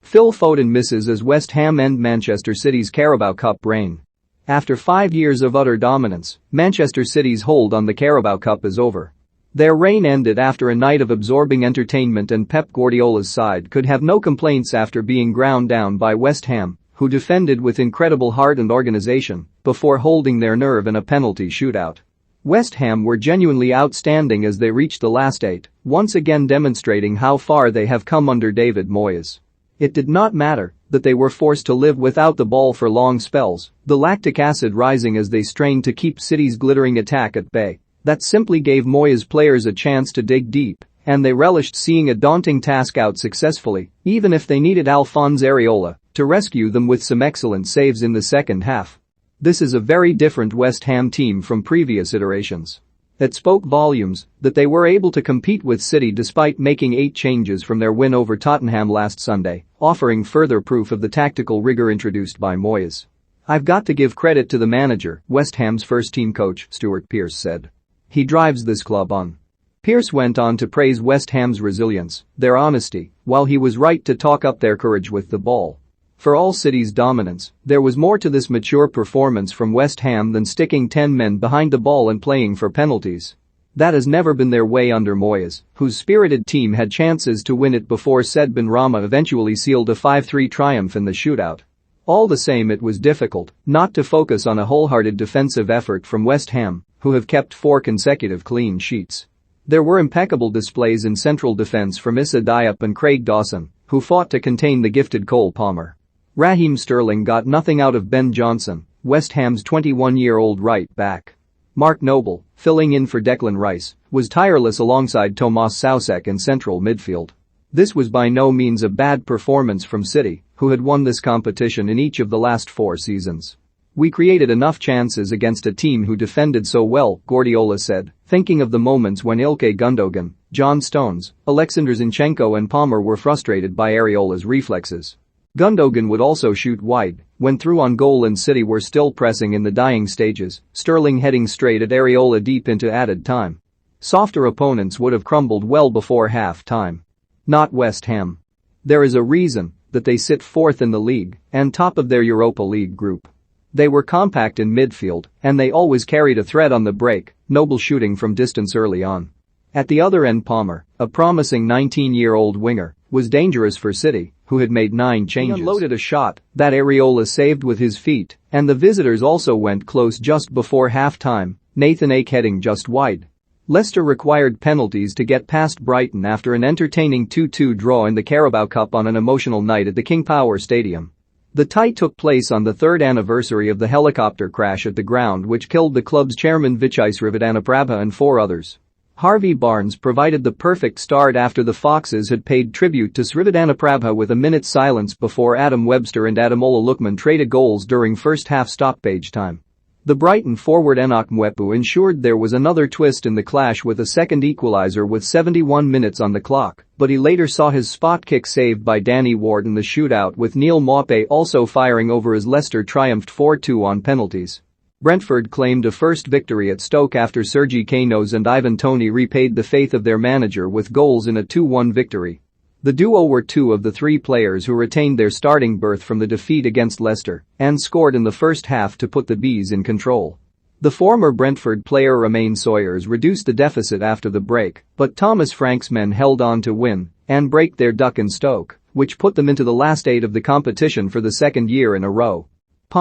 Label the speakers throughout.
Speaker 1: Phil Foden misses as West Ham end Manchester City's Carabao Cup reign. After 5 years of utter dominance, Manchester City's hold on the Carabao Cup is over. Their reign ended after a night of absorbing entertainment, and Pep Guardiola's side could have no complaints after being ground down by West Ham, who defended with incredible heart and organization before holding their nerve in a penalty shootout. West Ham were genuinely outstanding as they reached the last 8, once again demonstrating how far they have come under David Moyes. It did not matter that they were forced to live without the ball for long spells, the lactic acid rising as they strained to keep City's glittering attack at bay. That simply gave Moyes' players a chance to dig deep, and they relished seeing a daunting task out successfully, even if they needed Alphonse Areola to rescue them with some excellent saves in the second half. This is a very different West Ham team from previous iterations. It spoke volumes that they were able to compete with City despite making 8 changes from their win over Tottenham last Sunday, offering further proof of the tactical rigor introduced by Moyes. "I've got to give credit to the manager," West Ham's first-team coach, Stuart Pearce, said. "He drives this club on." Pearce went on to praise West Ham's resilience, their honesty, while he was right to talk up their courage with the ball. For all City's dominance, there was more to this mature performance from West Ham than sticking 10 men behind the ball and playing for penalties. That has never been their way under Moyes, whose spirited team had chances to win it before Said Benrahma eventually sealed a 5-3 triumph in the shootout. All the same, it was difficult not to focus on a wholehearted defensive effort from West Ham, who have kept 4 consecutive clean sheets. There were impeccable displays in central defense from Issa Diop and Craig Dawson, who fought to contain the gifted Cole Palmer. Raheem Sterling got nothing out of Ben Johnson, West Ham's 21-year-old right back. Mark Noble, filling in for Declan Rice, was tireless alongside Tomas Soucek in central midfield. This was by no means a bad performance from City, who had won this competition in each of the last 4 seasons. "We created enough chances against a team who defended so well," Guardiola said, thinking of the moments when Ilkay Gundogan, John Stones, Alexander Zinchenko and Palmer were frustrated by Areola's reflexes. Gundogan would also shoot wide when through on goal and City were still pressing in the dying stages, Sterling heading straight at Areola deep into added time. Softer opponents would have crumbled well before half-time. Not West Ham. There is a reason that they sit 4th in the league and top of their Europa League group. They were compact in midfield, and they always carried a threat on the break, Noble shooting from distance early on. At the other end, Palmer, a promising 19-year-old winger, was dangerous for City, who had made 9 changes. He unloaded a shot that Areola saved with his feet, and the visitors also went close just before half-time, Nathan Ake heading just wide. Leicester required penalties to get past Brighton after an entertaining 2-2 draw in the Carabao Cup on an emotional night at the King Power Stadium. The tie took place on the 3rd anniversary of the helicopter crash at the ground which killed the club's chairman Vichai Srivaddhanaprabha and 4 others. Harvey Barnes provided the perfect start after the Foxes had paid tribute to Srivaddhanaprabha with a minute's silence before Adam Webster and Ademola Lookman traded goals during first-half stoppage time. The Brighton forward Enoch Mwepu ensured there was another twist in the clash with a second equaliser with 71 minutes on the clock, but he later saw his spot kick saved by Danny Ward in the shootout, with Neil Maupay also firing over as Leicester triumphed 4-2 on penalties. Brentford claimed a first victory at Stoke after Sergi Canos and Ivan Toney repaid the faith of their manager with goals in a 2-1 victory. The duo were 2 of the 3 players who retained their starting berth from the defeat against Leicester and scored in the first half to put the Bees in control. The former Brentford player Romain Sawyers reduced the deficit after the break, but Thomas Frank's men held on to win and break their duck in Stoke, which put them into the last 8 of the competition for the 2nd year in a row.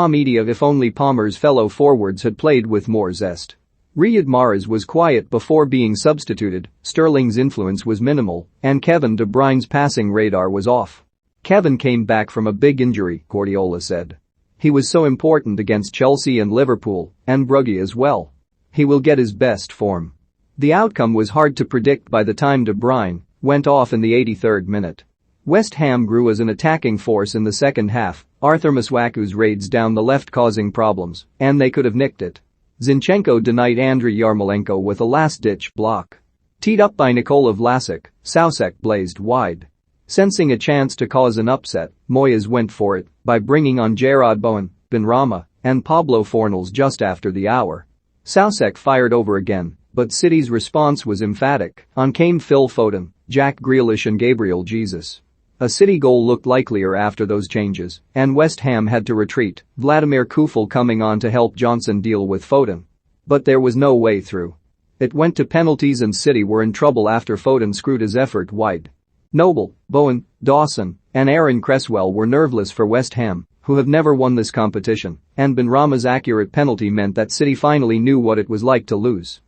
Speaker 1: Media, if only Palmer's fellow forwards had played with more zest. Riyad Mahrez was quiet before being substituted, Sterling's influence was minimal, and Kevin De Bruyne's passing radar was off. "Kevin came back from a big injury," Guardiola said. "He was so important against Chelsea and Liverpool, and Brugge as well. He will get his best form." The outcome was hard to predict by the time De Bruyne went off in the 83rd minute. West Ham grew as an attacking force in the second half, Arthur Masuaku's raids down the left causing problems, and they could have nicked it. Zinchenko denied Andriy Yarmolenko with a last-ditch block. Teed up by Nikola Vlasic, Soucek blazed wide. Sensing a chance to cause an upset, Moyes went for it by bringing on Jarrod Bowen, Benrahma, and Pablo Fornals just after the hour. Soucek fired over again, but City's response was emphatic. On came Phil Foden, Jack Grealish and Gabriel Jesus. A City goal looked likelier after those changes, and West Ham had to retreat, Vladimir Kufel coming on to help Johnson deal with Foden. But there was no way through. It went to penalties and City were in trouble after Foden screwed his effort wide. Noble, Bowen, Dawson, and Aaron Cresswell were nerveless for West Ham, who have never won this competition, and Benrahma's accurate penalty meant that City finally knew what it was like to lose.